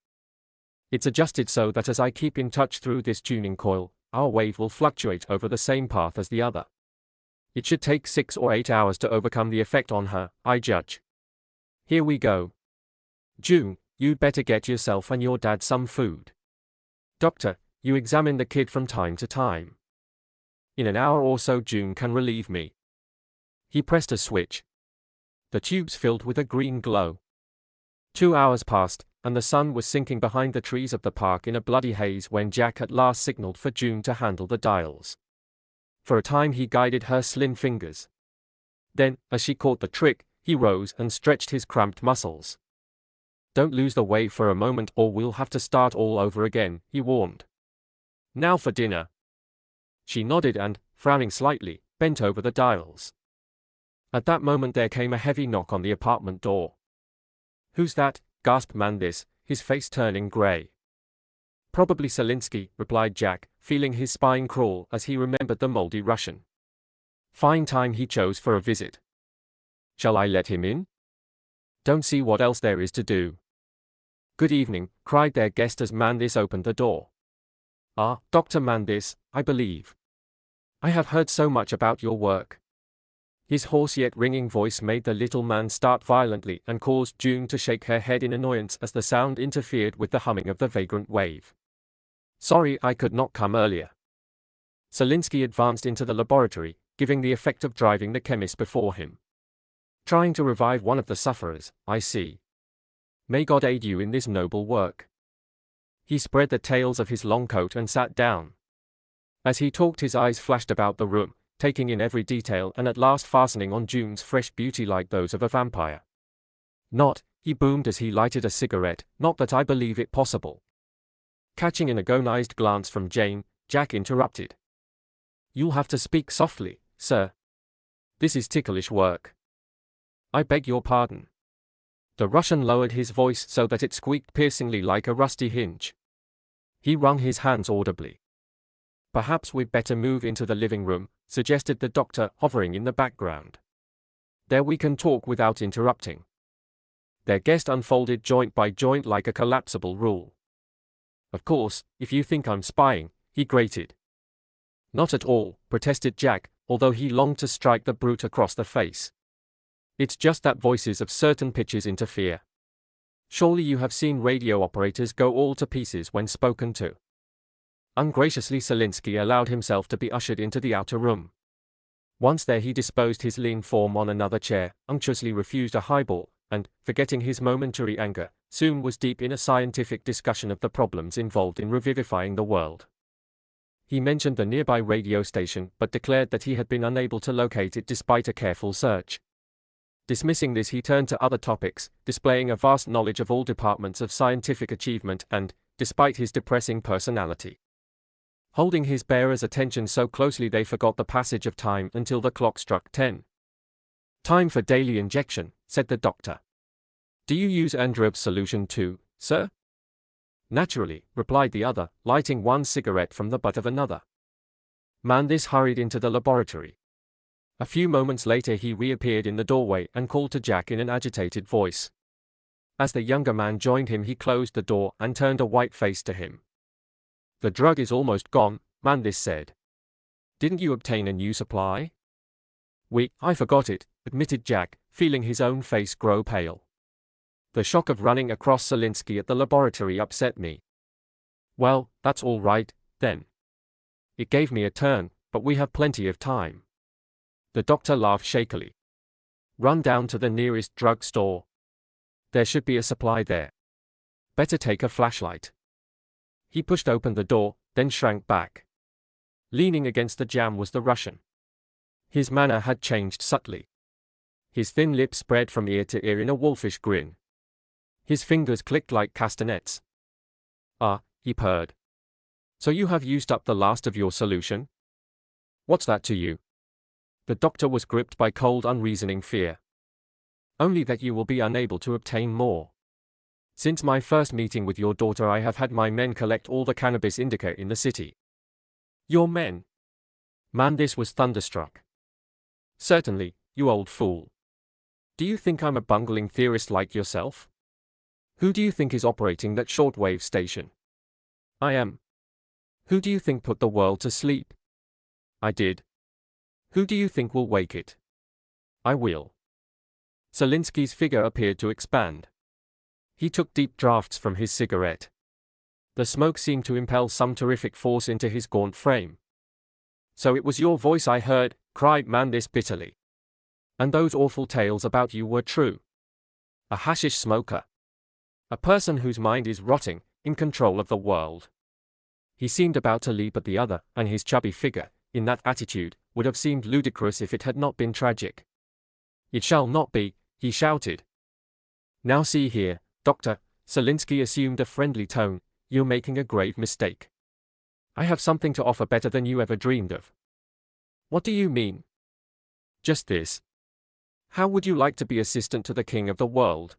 It's adjusted so that as I keep in touch through this tuning coil, our wave will fluctuate over the same path as the other. It should take 6 or 8 hours to overcome the effect on her, I judge. Here we go. June, you'd better get yourself and your dad some food. Doctor, you examine the kid from time to time. In an hour or so June can relieve me." He pressed a switch. The tubes filled with a green glow. 2 hours passed, and the sun was sinking behind the trees of the park in a bloody haze when Jack at last signaled for June to handle the dials. For a time he guided her slim fingers. Then, as she caught the trick, He rose and stretched his cramped muscles. Don't lose the way for a moment or we'll have to start all over again, he warned. Now for dinner. She nodded and, frowning slightly, bent over the dials. At that moment there came a heavy knock on the apartment door. Who's that? Gasped Mandis, his face turning grey. Probably Selinsky, replied Jack, feeling his spine crawl as he remembered the moldy Russian. Fine time he chose for a visit. Shall I let him in? Don't see what else there is to do. Good evening, cried their guest as Mandis opened the door. Ah, Dr. Mandis, I believe. I have heard so much about your work. His hoarse yet ringing voice made the little man start violently and caused June to shake her head in annoyance as the sound interfered with the humming of the vagrant wave. Sorry I could not come earlier. Selinsky advanced into the laboratory, giving the effect of driving the chemist before him. Trying to revive one of the sufferers, I see. May God aid you in this noble work. He spread the tails of his long coat and sat down. As he talked his eyes flashed about the room, taking in every detail and at last fastening on June's fresh beauty like those of a vampire. Not, he boomed as he lighted a cigarette, not that I believe it possible. Catching an agonized glance from Jane, Jack interrupted. You'll have to speak softly, sir. This is ticklish work. I beg your pardon. The Russian lowered his voice so that it squeaked piercingly like a rusty hinge. He wrung his hands audibly. Perhaps we'd better move into the living room, suggested the doctor, hovering in the background. There we can talk without interrupting. Their guest unfolded joint by joint like a collapsible rule. Of course, if you think I'm spying, he grated. Not at all, protested Jack, although he longed to strike the brute across the face. It's just that voices of certain pitches interfere. Surely you have seen radio operators go all to pieces when spoken to. Ungraciously Selinsky allowed himself to be ushered into the outer room. Once there he disposed his lean form on another chair, unctuously refused a highball, and, forgetting his momentary anger, soon was deep in a scientific discussion of the problems involved in revivifying the world. He mentioned the nearby radio station but declared that he had been unable to locate it despite a careful search. Dismissing this he turned to other topics, displaying a vast knowledge of all departments of scientific achievement and, despite his depressing personality, holding his bearers' attention so closely they forgot the passage of time until the clock struck 10. Time for daily injection, said the doctor. Do you use Andreb's solution too, sir? Naturally, replied the other, lighting one cigarette from the butt of another. Mandis hurried into the laboratory. A few moments later he reappeared in the doorway and called to Jack in an agitated voice. As the younger man joined him he closed the door and turned a white face to him. The drug is almost gone, Mandis said. Didn't you obtain a new supply? I forgot it, admitted Jack, feeling his own face grow pale. The shock of running across Selinsky at the laboratory upset me. Well, that's all right, then. It gave me a turn, but we have plenty of time. The doctor laughed shakily. Run down to the nearest drug store. There should be a supply there. Better take a flashlight. He pushed open the door, then shrank back. Leaning against the jamb was the Russian. His manner had changed subtly. His thin lips spread from ear to ear in a wolfish grin. His fingers clicked like castanets. Ah, he purred. So you have used up the last of your solution? What's that to you? The doctor was gripped by cold, unreasoning fear. Only that you will be unable to obtain more. Since my first meeting with your daughter I have had my men collect all the cannabis indica in the city. Your men? Mandis was thunderstruck. Certainly, you old fool. Do you think I'm a bungling theorist like yourself? Who do you think is operating that shortwave station? I am. Who do you think put the world to sleep? I did. Who do you think will wake it? I will. Selinsky's figure appeared to expand. He took deep draughts from his cigarette. The smoke seemed to impel some terrific force into his gaunt frame. So it was your voice I heard, cried Mandis bitterly. And those awful tales about you were true. A hashish smoker. A person whose mind is rotting, in control of the world. He seemed about to leap at the other, and his chubby figure, in that attitude, would have seemed ludicrous if it had not been tragic. It shall not be, he shouted. Now see here, Doctor, Selinsky assumed a friendly tone, you're making a grave mistake. I have something to offer better than you ever dreamed of. What do you mean? Just this. How would you like to be assistant to the king of the world?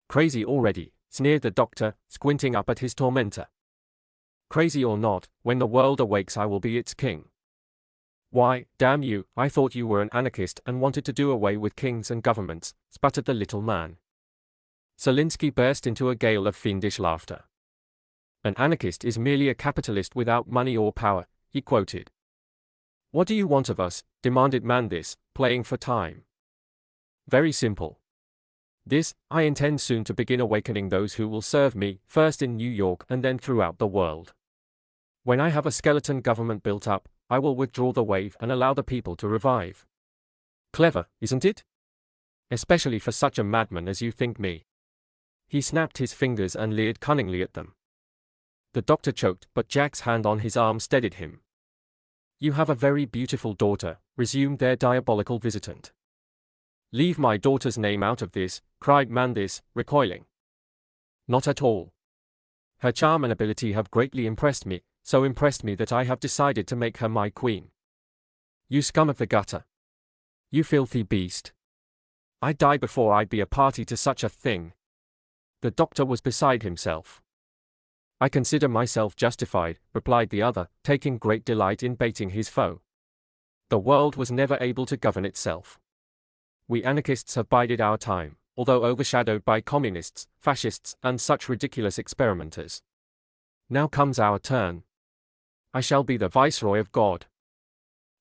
Crazy already, sneered the doctor, squinting up at his tormentor. Crazy or not, when the world awakes I will be its king. Why, damn you, I thought you were an anarchist and wanted to do away with kings and governments, sputtered the little man. Selinsky burst into a gale of fiendish laughter. An anarchist is merely a capitalist without money or power, he quoted. What do you want of us? Demanded Mandis, playing for time. Very simple. This, I intend soon to begin awakening those who will serve me, first in New York and then throughout the world. When I have a skeleton government built up, I will withdraw the wave and allow the people to revive. Clever, isn't it? Especially for such a madman as you think me. He snapped his fingers and leered cunningly at them. The doctor choked, but Jack's hand on his arm steadied him. You have a very beautiful daughter, resumed their diabolical visitant. Leave my daughter's name out of this, cried Mandis, recoiling. Not at all. Her charm and ability have greatly impressed me, so impressed me that I have decided to make her my queen. You scum of the gutter. You filthy beast. I'd die before I'd be a party to such a thing. The doctor was beside himself. I consider myself justified, replied the other, taking great delight in baiting his foe. The world was never able to govern itself. We anarchists have bided our time, although overshadowed by communists, fascists, and such ridiculous experimenters. Now comes our turn. I shall be the viceroy of God.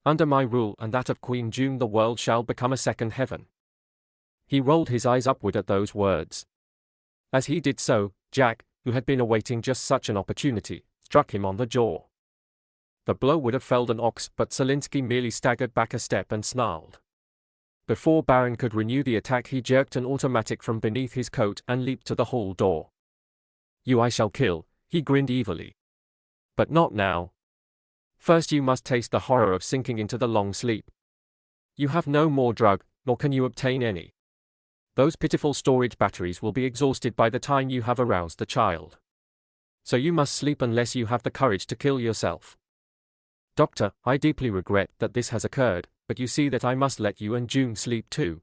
Under my rule and that of Queen June the world shall become a second heaven. He rolled his eyes upward at those words. As he did so, Jack, who had been awaiting just such an opportunity, struck him on the jaw. The blow would have felled an ox, but Selinsky merely staggered back a step and snarled. Before Baron could renew the attack he jerked an automatic from beneath his coat and leaped to the hall door. You I shall kill, he grinned evilly. But not now. First you must taste the horror of sinking into the long sleep. You have no more drug, nor can you obtain any. Those pitiful storage batteries will be exhausted by the time you have aroused the child. So you must sleep unless you have the courage to kill yourself. Doctor, I deeply regret that this has occurred, but you see that I must let you and June sleep too.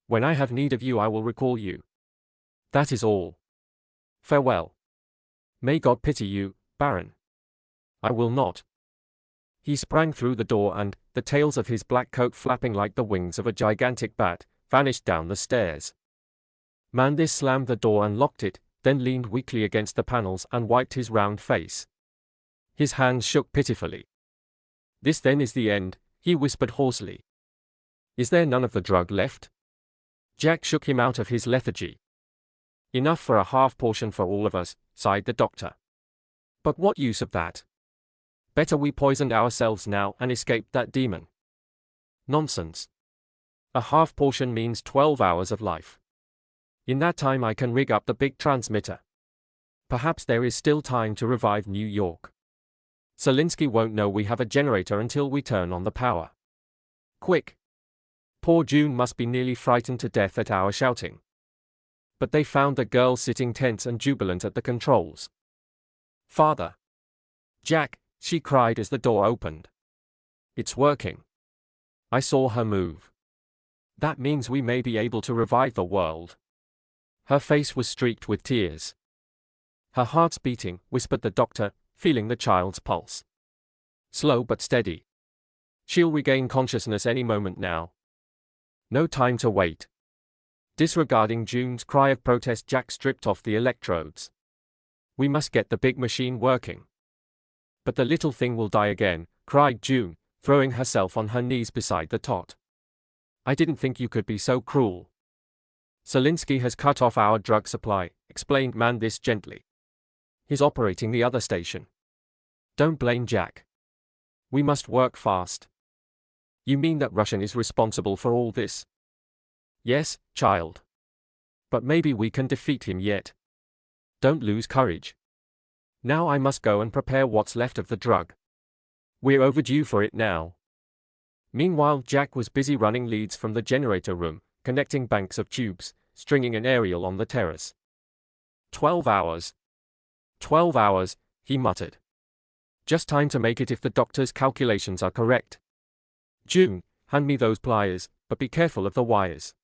When I have need of you I will recall you. That is all. Farewell. May God pity you, Baron. I will not. He sprang through the door and, the tails of his black coat flapping like the wings of a gigantic bat, vanished down the stairs. Mandis slammed the door and locked it, then leaned weakly against the panels and wiped his round face. His hands shook pitifully. This then is the end, he whispered hoarsely. Is there none of the drug left? Jack shook him out of his lethargy. Enough for a half portion for all of us, sighed the doctor. But what use of that? Better we poisoned ourselves now and escaped that demon. Nonsense. A half portion means 12 hours of life. In that time I can rig up the big transmitter. Perhaps there is still time to revive New York. Selinsky won't know we have a generator until we turn on the power. Quick! Poor June must be nearly frightened to death at our shouting. But they found the girl sitting tense and jubilant at the controls. Father! Jack, she cried as the door opened. It's working. I saw her move. That means we may be able to revive the world. Her face was streaked with tears. Her heart's beating, whispered the doctor, feeling the child's pulse. Slow but steady. She'll regain consciousness any moment now. No time to wait. Disregarding June's cry of protest, Jack stripped off the electrodes. We must get the big machine working. But the little thing will die again, cried June, throwing herself on her knees beside the tot. I didn't think you could be so cruel. Selinsky has cut off our drug supply, explained Mandis gently. He's operating the other station. Don't blame Jack. We must work fast. You mean that Russian is responsible for all this? Yes, child. But maybe we can defeat him yet. Don't lose courage. Now I must go and prepare what's left of the drug. We're overdue for it now. Meanwhile, Jack was busy running leads from the generator room, connecting banks of tubes, stringing an aerial on the terrace. 12 hours. 12 hours, he muttered. Just time to make it if the doctor's calculations are correct. June, hand me those pliers, but be careful of the wires.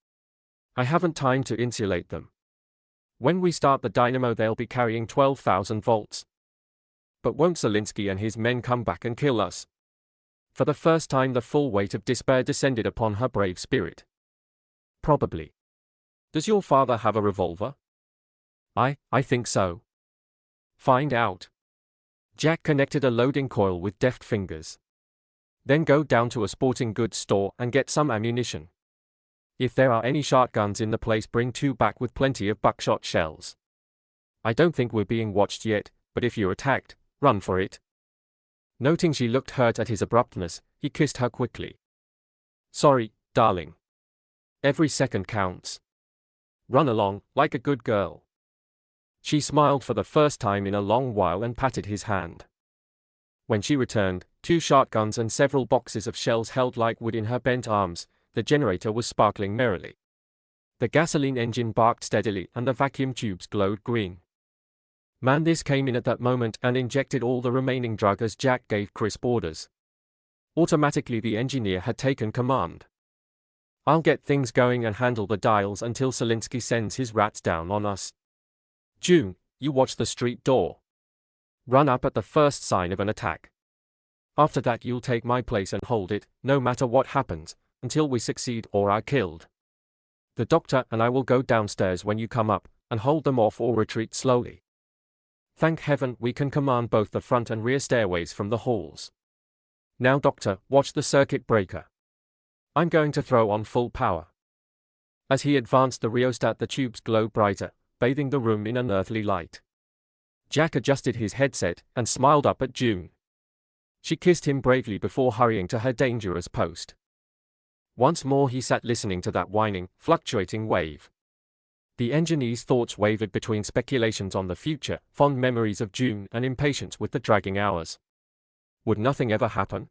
I haven't time to insulate them. When we start the dynamo they'll be carrying 12,000 volts. But won't Zelinsky and his men come back and kill us? For the first time the full weight of despair descended upon her brave spirit. Probably. Does your father have a revolver? I think so. Find out. Jack connected a loading coil with deft fingers. Then go down to a sporting goods store and get some ammunition. If there are any shotguns in the place, bring 2 back with plenty of buckshot shells. I don't think we're being watched yet, but if you're attacked, run for it. Noting she looked hurt at his abruptness, he kissed her quickly. Sorry, darling. Every second counts. Run along, like a good girl. She smiled for the first time in a long while and patted his hand. When she returned, 2 shotguns and several boxes of shells held like wood in her bent arms, the generator was sparkling merrily. The gasoline engine barked steadily and the vacuum tubes glowed green. Mandis came in at that moment and injected all the remaining drug as Jack gave crisp orders. Automatically the engineer had taken command. I'll get things going and handle the dials until Zelinsky sends his rats down on us. June, you watch the street door. Run up at the first sign of an attack. After that you'll take my place and hold it, no matter what happens, until we succeed or are killed. The doctor and I will go downstairs when you come up, and hold them off or retreat slowly. Thank heaven we can command both the front and rear stairways from the halls. Now doctor, watch the circuit breaker. I'm going to throw on full power. As he advanced the rheostat the tubes glowed brighter, bathing the room in unearthly light. Jack adjusted his headset and smiled up at June. She kissed him bravely before hurrying to her dangerous post. Once more he sat listening to that whining, fluctuating wave. The engineer's thoughts wavered between speculations on the future, fond memories of June and impatience with the dragging hours. Would nothing ever happen?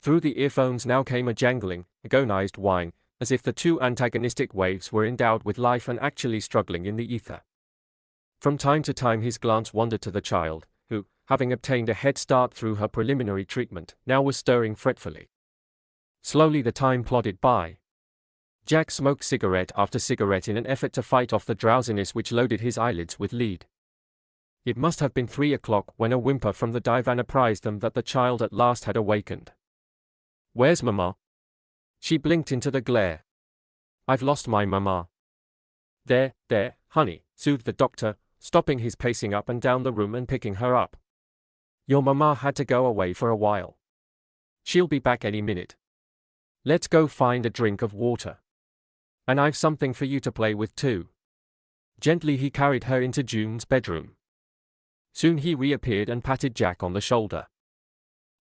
Through the earphones now came a jangling, agonized whine, as if the 2 antagonistic waves were endowed with life and actually struggling in the ether. From time to time his glance wandered to the child, who, having obtained a head start through her preliminary treatment, now was stirring fretfully. Slowly the time plodded by. Jack smoked cigarette after cigarette in an effort to fight off the drowsiness which loaded his eyelids with lead. It must have been 3 o'clock when a whimper from the divan apprised them that the child at last had awakened. Where's Mama? She blinked into the glare. I've lost my Mama. There, honey, soothed the doctor, stopping his pacing up and down the room and picking her up. Your Mama had to go away for a while. She'll be back any minute. Let's go find a drink of water. And I've something for you to play with too. Gently he carried her into June's bedroom. Soon he reappeared and patted Jack on the shoulder.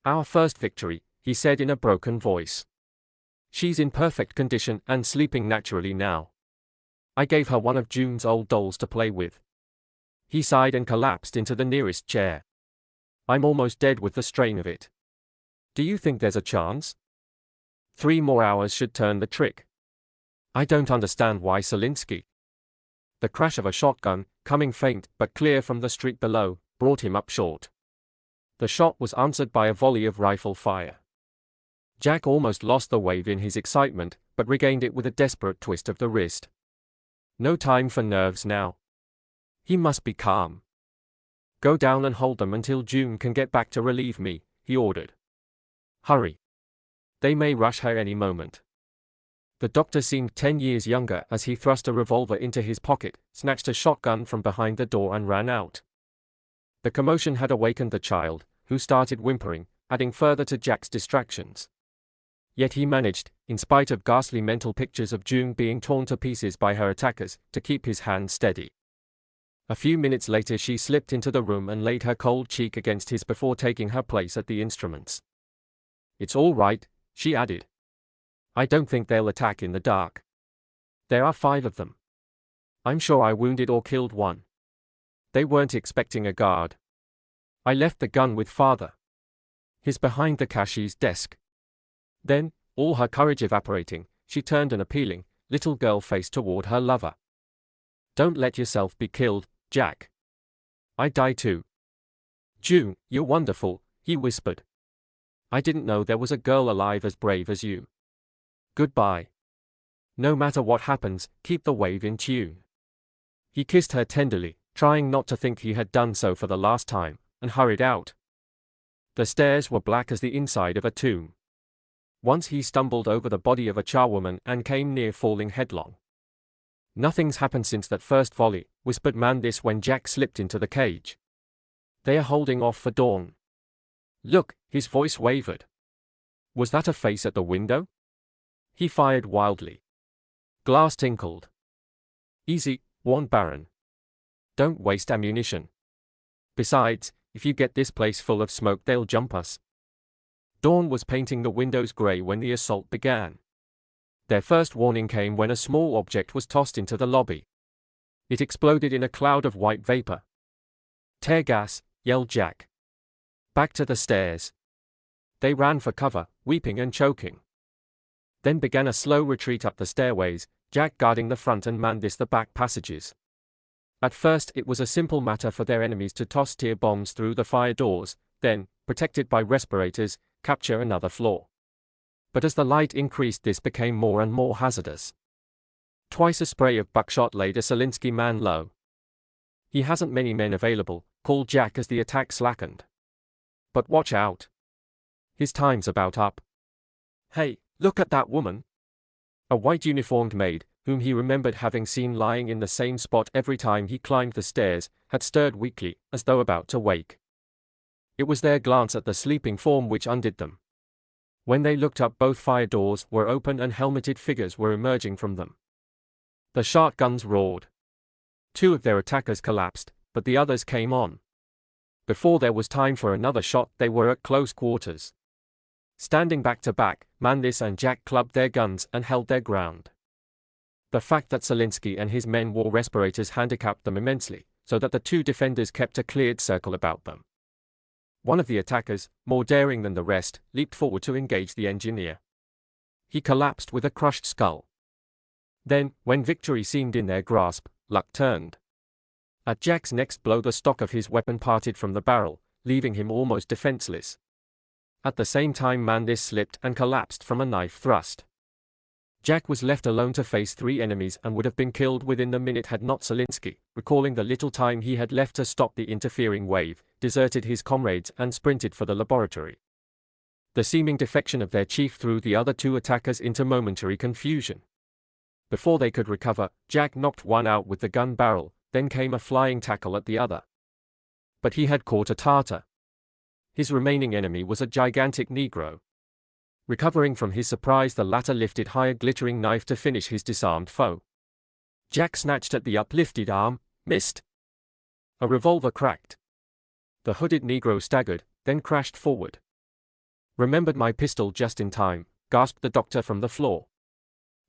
Our first victory, he said in a broken voice. She's in perfect condition and sleeping naturally now. I gave her one of June's old dolls to play with. He sighed and collapsed into the nearest chair. I'm almost dead with the strain of it. Do you think there's a chance? 3 more hours should turn the trick. I don't understand why Zelinsky. The crash of a shotgun, coming faint but clear from the street below, brought him up short. The shot was answered by a volley of rifle fire. Jack almost lost the wave in his excitement, but regained it with a desperate twist of the wrist. No time for nerves now. He must be calm. Go down and hold them until June can get back to relieve me, he ordered. Hurry. They may rush her any moment. The doctor seemed 10 years younger as he thrust a revolver into his pocket, snatched a shotgun from behind the door and ran out. The commotion had awakened the child, who started whimpering, adding further to Jack's distractions. Yet he managed, in spite of ghastly mental pictures of June being torn to pieces by her attackers, to keep his hand steady. A few minutes later she slipped into the room and laid her cold cheek against his before taking her place at the instruments. It's all right, she added. I don't think they'll attack in the dark. There are 5 of them. I'm sure I wounded or killed one. They weren't expecting a guard. I left the gun with Father. He's behind the cashier's desk. Then, all her courage evaporating, she turned an appealing, little girl faced toward her lover. "Don't let yourself be killed, Jack. I die too." "June, you're wonderful," he whispered. "I didn't know there was a girl alive as brave as you. Goodbye. No matter what happens, keep the wave in tune." He kissed her tenderly, trying not to think he had done so for the last time, and hurried out. The stairs were black as the inside of a tomb. Once he stumbled over the body of a charwoman and came near falling headlong. "Nothing's happened since that first volley," whispered Mandis when Jack slipped into the cage. "They are holding off for Dawn." "Look," his voice wavered. Was that a face at the window? He fired wildly. Glass tinkled. "Easy," warned Baron. "Don't waste ammunition. Besides, if you get this place full of smoke, they'll jump us." Dawn was painting the windows gray when the assault began. Their first warning came when a small object was tossed into the lobby. It exploded in a cloud of white vapor. "Tear gas," yelled Jack. Back to the stairs. They ran for cover, weeping and choking. Then began a slow retreat up the stairways, Jack guarding the front and Mandis the back passages. At first it was a simple matter for their enemies to toss tear bombs through the fire doors, then, protected by respirators, capture another floor. But as the light increased, this became more and more hazardous. Twice a spray of buckshot laid a Selinsky man low. "He hasn't many men available," called Jack as the attack slackened. "But watch out. His time's about up." "Hey, look at that woman!" A white uniformed maid, whom he remembered having seen lying in the same spot every time he climbed the stairs, had stirred weakly, as though about to wake. It was their glance at the sleeping form which undid them. When they looked up, both fire doors were open and helmeted figures were emerging from them. The shotguns roared. Two of their attackers collapsed, but the others came on. Before there was time for another shot, they were at close quarters. Standing back to back, Mandis and Jack clubbed their guns and held their ground. The fact that Selinsky and his men wore respirators handicapped them immensely, so that the two defenders kept a cleared circle about them. One of the attackers, more daring than the rest, leaped forward to engage the engineer. He collapsed with a crushed skull. Then, when victory seemed in their grasp, luck turned. At Jack's next blow, the stock of his weapon parted from the barrel, leaving him almost defenseless. At the same time, Mandis slipped and collapsed from a knife thrust. Jack was left alone to face three enemies and would have been killed within the minute had not Selinsky, recalling the little time he had left to stop the interfering wave, deserted his comrades and sprinted for the laboratory. The seeming defection of their chief threw the other two attackers into momentary confusion. Before they could recover, Jack knocked one out with the gun barrel, then came a flying tackle at the other. But he had caught a Tartar. His remaining enemy was a gigantic Negro. Recovering from his surprise, the latter lifted high a glittering knife to finish his disarmed foe. Jack snatched at the uplifted arm, missed. A revolver cracked. The hooded Negro staggered, then crashed forward. "Remembered my pistol just in time," gasped the doctor from the floor.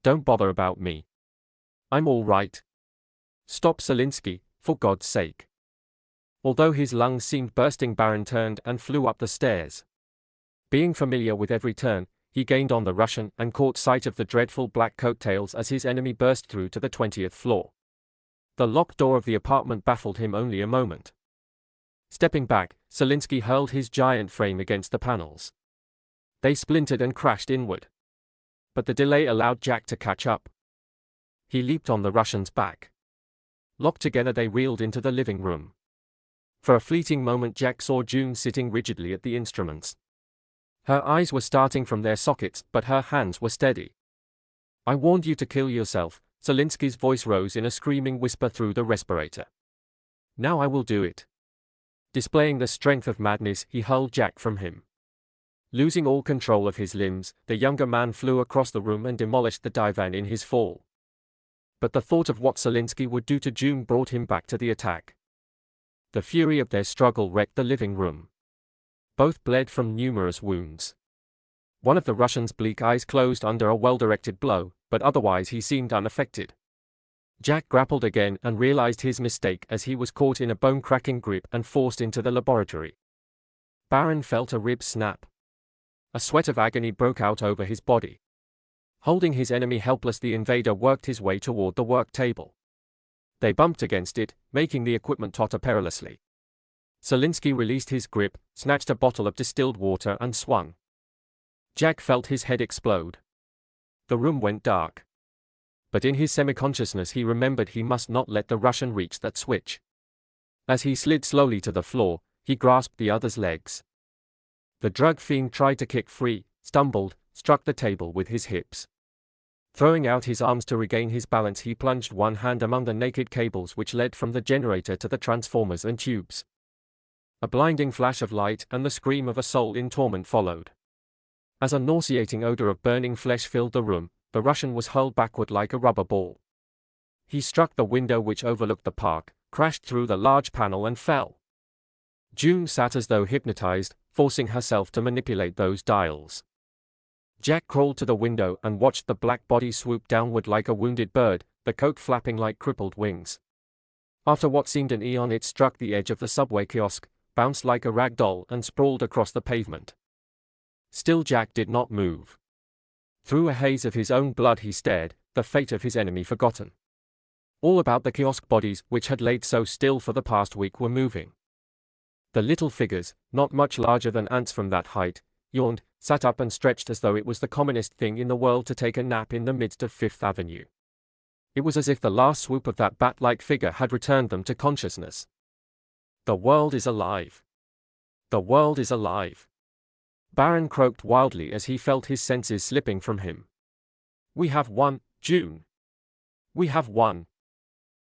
"Don't bother about me. I'm all right. Stop Selinsky, for God's sake." Although his lungs seemed bursting, Baron turned and flew up the stairs. Being familiar with every turn, he gained on the Russian and caught sight of the dreadful black coattails as his enemy burst through to the 20th floor. The locked door of the apartment baffled him only a moment. Stepping back, Selinsky hurled his giant frame against the panels. They splintered and crashed inward. But the delay allowed Jack to catch up. He leaped on the Russian's back. Locked together, they reeled into the living room. For a fleeting moment, Jack saw June sitting rigidly at the instruments. Her eyes were starting from their sockets, but her hands were steady. "I warned you to kill yourself," Selinsky's voice rose in a screaming whisper through the respirator. "Now I will do it." Displaying the strength of madness, he hurled Jack from him. Losing all control of his limbs, the younger man flew across the room and demolished the divan in his fall. But the thought of what Selinsky would do to June brought him back to the attack. The fury of their struggle wrecked the living room. Both bled from numerous wounds. One of the Russian's bleak eyes closed under a well-directed blow, but otherwise he seemed unaffected. Jack grappled again and realized his mistake as he was caught in a bone-cracking grip and forced into the laboratory. Baron felt a rib snap. A sweat of agony broke out over his body. Holding his enemy helpless, the invader worked his way toward the work table. They bumped against it, making the equipment totter perilously. Selinsky released his grip, snatched a bottle of distilled water and swung. Jack felt his head explode. The room went dark. But in his semi-consciousness he remembered he must not let the Russian reach that switch. As he slid slowly to the floor, he grasped the other's legs. The drug fiend tried to kick free, stumbled, struck the table with his hips. Throwing out his arms to regain his balance, he plunged one hand among the naked cables which led from the generator to the transformers and tubes. A blinding flash of light and the scream of a soul in torment followed. As a nauseating odor of burning flesh filled the room, the Russian was hurled backward like a rubber ball. He struck the window which overlooked the park, crashed through the large panel and fell. June sat as though hypnotized, forcing herself to manipulate those dials. Jack crawled to the window and watched the black body swoop downward like a wounded bird, the coat flapping like crippled wings. After what seemed an eon, it struck the edge of the subway kiosk, bounced like a rag doll and sprawled across the pavement. Still Jack did not move. Through a haze of his own blood he stared, the fate of his enemy forgotten. All about the kiosk bodies, which had laid so still for the past week, were moving. The little figures, not much larger than ants from that height, yawned, sat up and stretched as though it was the commonest thing in the world to take a nap in the midst of Fifth Avenue. It was as if the last swoop of that bat-like figure had returned them to consciousness. The world is alive. The world is alive. Baron croaked wildly as he felt his senses slipping from him. We have won, June. We have won.